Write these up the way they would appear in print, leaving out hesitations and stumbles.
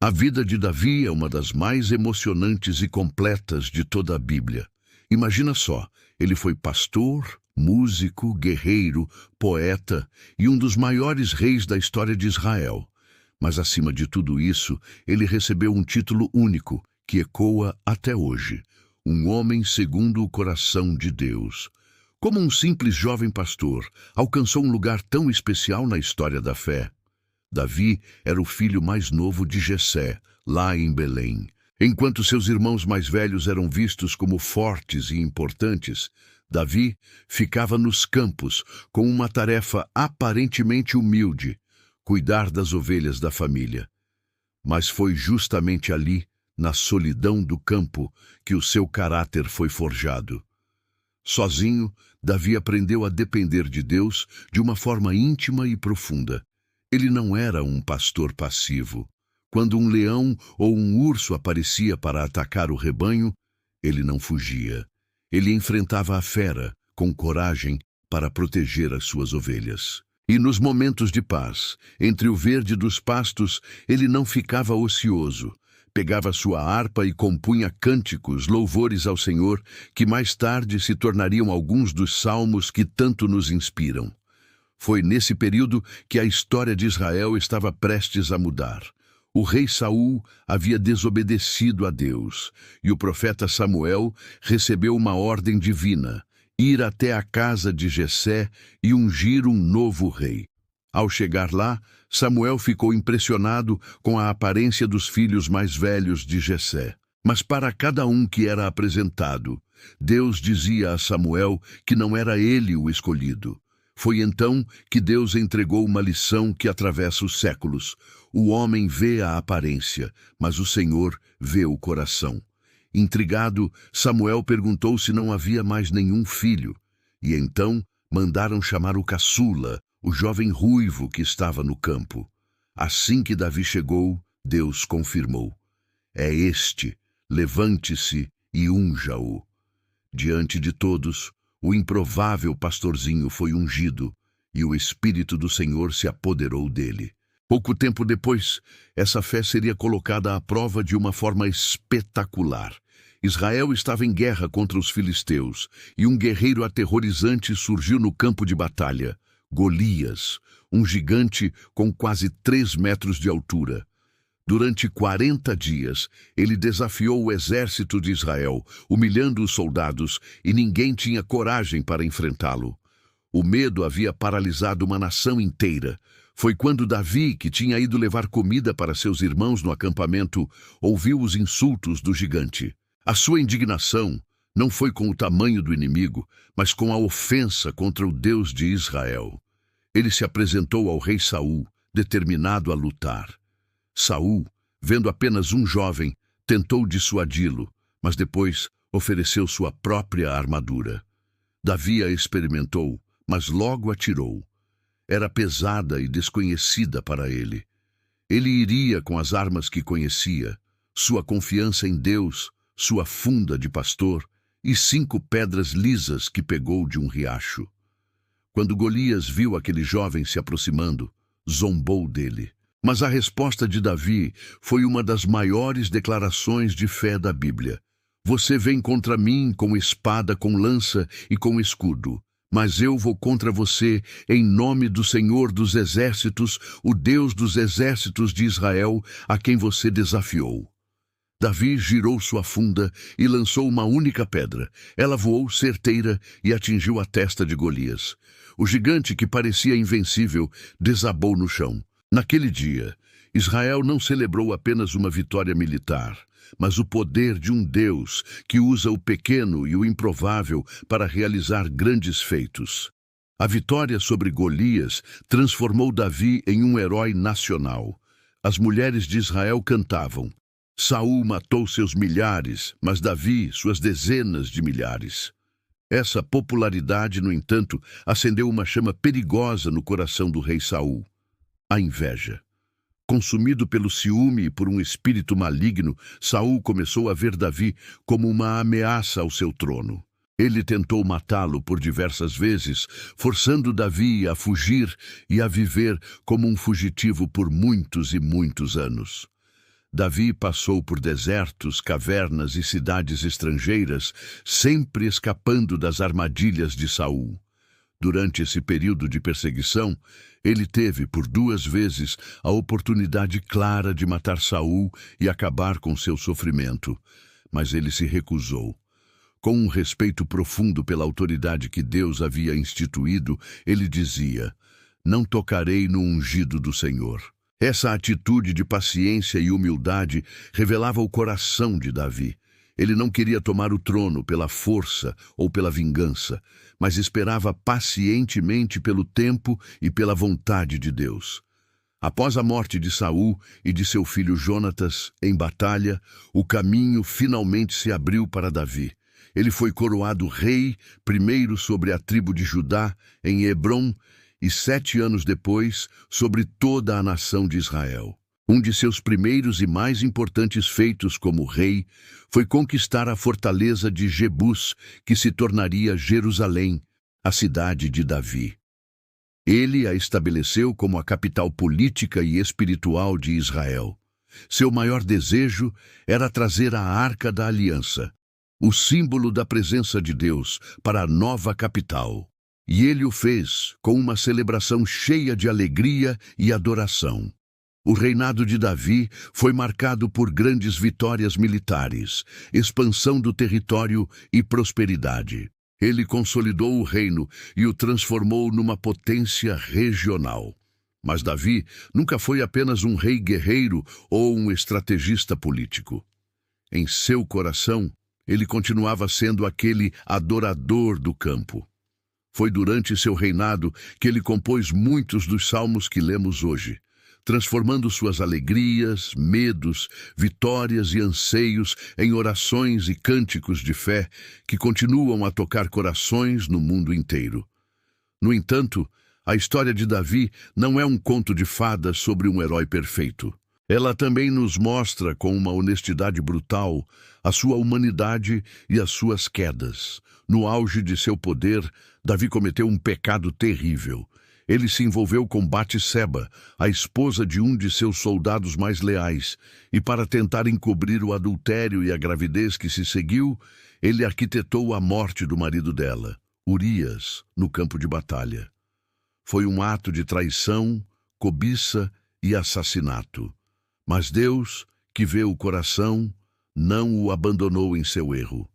A vida de Davi é uma das mais emocionantes e completas de toda a Bíblia. Imagina só, ele foi pastor, músico, guerreiro, poeta e um dos maiores reis da história de Israel. Mas acima de tudo isso, ele recebeu um título único, que ecoa até hoje: um homem segundo o coração de Deus. Como um simples jovem pastor, alcançou um lugar tão especial na história da fé. Davi era o filho mais novo de Jessé, lá em Belém. Enquanto seus irmãos mais velhos eram vistos como fortes e importantes, Davi ficava nos campos com uma tarefa aparentemente humilde: cuidar das ovelhas da família. Mas foi justamente ali, na solidão do campo, que o seu caráter foi forjado. Sozinho, Davi aprendeu a depender de Deus de uma forma íntima e profunda. Ele não era um pastor passivo. Quando um leão ou um urso aparecia para atacar o rebanho, ele não fugia. Ele enfrentava a fera com coragem para proteger as suas ovelhas. E nos momentos de paz, entre o verde dos pastos, ele não ficava ocioso. Pegava sua harpa e compunha cânticos, louvores ao Senhor, que mais tarde se tornariam alguns dos salmos que tanto nos inspiram. Foi nesse período que a história de Israel estava prestes a mudar. O rei Saul havia desobedecido a Deus, e o profeta Samuel recebeu uma ordem divina: ir até a casa de Jessé e ungir um novo rei. Ao chegar lá, Samuel ficou impressionado com a aparência dos filhos mais velhos de Jessé. Mas para cada um que era apresentado, Deus dizia a Samuel que não era ele o escolhido. Foi então que Deus entregou uma lição que atravessa os séculos. O homem vê a aparência, mas o Senhor vê o coração. Intrigado, Samuel perguntou se não havia mais nenhum filho. E então mandaram chamar o caçula, o jovem ruivo que estava no campo. Assim que Davi chegou, Deus confirmou: é este, levante-se e unja-o. Diante de todos, o improvável pastorzinho foi ungido, e o Espírito do Senhor se apoderou dele. Pouco tempo depois, essa fé seria colocada à prova de uma forma espetacular. Israel estava em guerra contra os filisteus, e um guerreiro aterrorizante surgiu no campo de batalha: Golias, um gigante com quase 3 metros de altura. Durante 40 dias, ele desafiou o exército de Israel, humilhando os soldados, e ninguém tinha coragem para enfrentá-lo. O medo havia paralisado uma nação inteira. Foi quando Davi, que tinha ido levar comida para seus irmãos no acampamento, ouviu os insultos do gigante. A sua indignação não foi com o tamanho do inimigo, mas com a ofensa contra o Deus de Israel. Ele se apresentou ao rei Saul, determinado a lutar. Saul, vendo apenas um jovem, tentou dissuadi-lo, mas depois ofereceu sua própria armadura. Davi a experimentou, mas logo a tirou. Era pesada e desconhecida para ele. Ele iria com as armas que conhecia, sua confiança em Deus, sua funda de pastor e 5 pedras lisas que pegou de um riacho. Quando Golias viu aquele jovem se aproximando, zombou dele. Mas a resposta de Davi foi uma das maiores declarações de fé da Bíblia. Você vem contra mim com espada, com lança e com escudo, mas eu vou contra você em nome do Senhor dos Exércitos, o Deus dos exércitos de Israel, a quem você desafiou. Davi girou sua funda e lançou uma única pedra. Ela voou certeira e atingiu a testa de Golias. O gigante, que parecia invencível, desabou no chão. Naquele dia, Israel não celebrou apenas uma vitória militar, mas o poder de um Deus que usa o pequeno e o improvável para realizar grandes feitos. A vitória sobre Golias transformou Davi em um herói nacional. As mulheres de Israel cantavam: Saul matou seus milhares, mas Davi suas dezenas de milhares. Essa popularidade, no entanto, acendeu uma chama perigosa no coração do rei Saul: a inveja. Consumido pelo ciúme e por um espírito maligno, Saul começou a ver Davi como uma ameaça ao seu trono. Ele tentou matá-lo por diversas vezes, forçando Davi a fugir e a viver como um fugitivo por muitos e muitos anos. Davi passou por desertos, cavernas e cidades estrangeiras, sempre escapando das armadilhas de Saul. Durante esse período de perseguição, ele teve, por 2 vezes, a oportunidade clara de matar Saul e acabar com seu sofrimento, mas ele se recusou. Com um respeito profundo pela autoridade que Deus havia instituído, ele dizia: "Não tocarei no ungido do Senhor." Essa atitude de paciência e humildade revelava o coração de Davi. Ele não queria tomar o trono pela força ou pela vingança, mas esperava pacientemente pelo tempo e pela vontade de Deus. Após a morte de Saul e de seu filho Jonatas em batalha, o caminho finalmente se abriu para Davi. Ele foi coroado rei, primeiro sobre a tribo de Judá, em Hebrom, e 7 anos depois, sobre toda a nação de Israel. Um de seus primeiros e mais importantes feitos como rei foi conquistar a fortaleza de Jebus, que se tornaria Jerusalém, a cidade de Davi. Ele a estabeleceu como a capital política e espiritual de Israel. Seu maior desejo era trazer a Arca da Aliança, o símbolo da presença de Deus, para a nova capital. E ele o fez com uma celebração cheia de alegria e adoração. O reinado de Davi foi marcado por grandes vitórias militares, expansão do território e prosperidade. Ele consolidou o reino e o transformou numa potência regional. Mas Davi nunca foi apenas um rei guerreiro ou um estrategista político. Em seu coração, ele continuava sendo aquele adorador do campo. Foi durante seu reinado que ele compôs muitos dos salmos que lemos hoje, transformando suas alegrias, medos, vitórias e anseios em orações e cânticos de fé que continuam a tocar corações no mundo inteiro. No entanto, a história de Davi não é um conto de fadas sobre um herói perfeito. Ela também nos mostra, com uma honestidade brutal, a sua humanidade e as suas quedas. No auge de seu poder, Davi cometeu um pecado terrível. Ele se envolveu com Batseba, a esposa de um de seus soldados mais leais, e para tentar encobrir o adultério e a gravidez que se seguiu, ele arquitetou a morte do marido dela, Urias, no campo de batalha. Foi um ato de traição, cobiça e assassinato. Mas Deus, que vê o coração, não o abandonou em seu erro.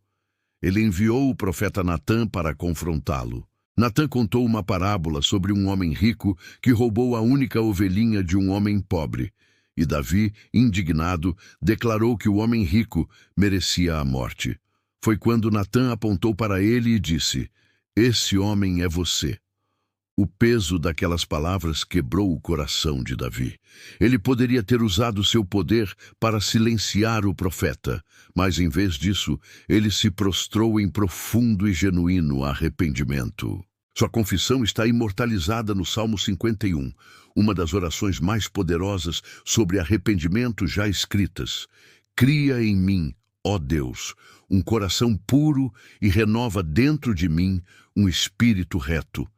Ele enviou o profeta Natã para confrontá-lo. Natã contou uma parábola sobre um homem rico que roubou a única ovelhinha de um homem pobre. E Davi, indignado, declarou que o homem rico merecia a morte. Foi quando Natã apontou para ele e disse: "Esse homem é você." O peso daquelas palavras quebrou o coração de Davi. Ele poderia ter usado seu poder para silenciar o profeta, mas em vez disso, ele se prostrou em profundo e genuíno arrependimento. Sua confissão está imortalizada no Salmo 51, uma das orações mais poderosas sobre arrependimento já escritas. "Cria em mim, ó Deus, um coração puro e renova dentro de mim um espírito reto."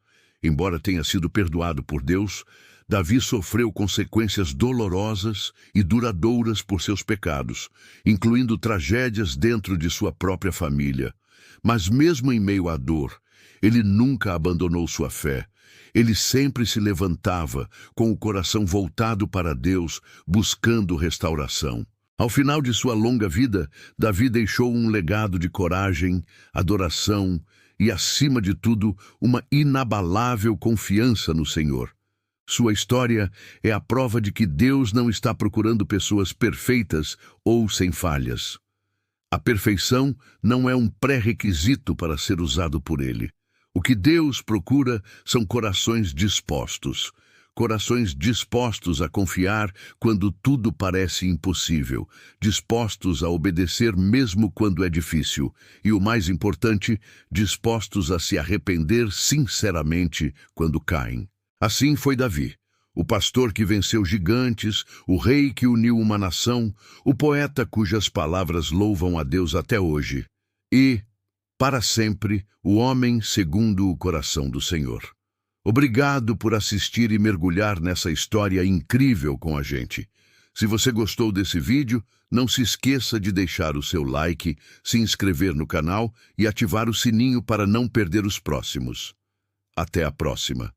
Embora tenha sido perdoado por Deus, Davi sofreu consequências dolorosas e duradouras por seus pecados, incluindo tragédias dentro de sua própria família. Mas mesmo em meio à dor, ele nunca abandonou sua fé. Ele sempre se levantava, com o coração voltado para Deus, buscando restauração. Ao final de sua longa vida, Davi deixou um legado de coragem, adoração e, acima de tudo, uma inabalável confiança no Senhor. Sua história é a prova de que Deus não está procurando pessoas perfeitas ou sem falhas. A perfeição não é um pré-requisito para ser usado por Ele. O que Deus procura são corações dispostos a confiar quando tudo parece impossível, dispostos a obedecer mesmo quando é difícil, e o mais importante, dispostos a se arrepender sinceramente quando caem. Assim foi Davi, o pastor que venceu gigantes, o rei que uniu uma nação, o poeta cujas palavras louvam a Deus até hoje, e, para sempre, o homem segundo o coração do Senhor. Obrigado por assistir e mergulhar nessa história incrível com a gente. Se você gostou desse vídeo, não se esqueça de deixar o seu like, se inscrever no canal e ativar o sininho para não perder os próximos. Até a próxima!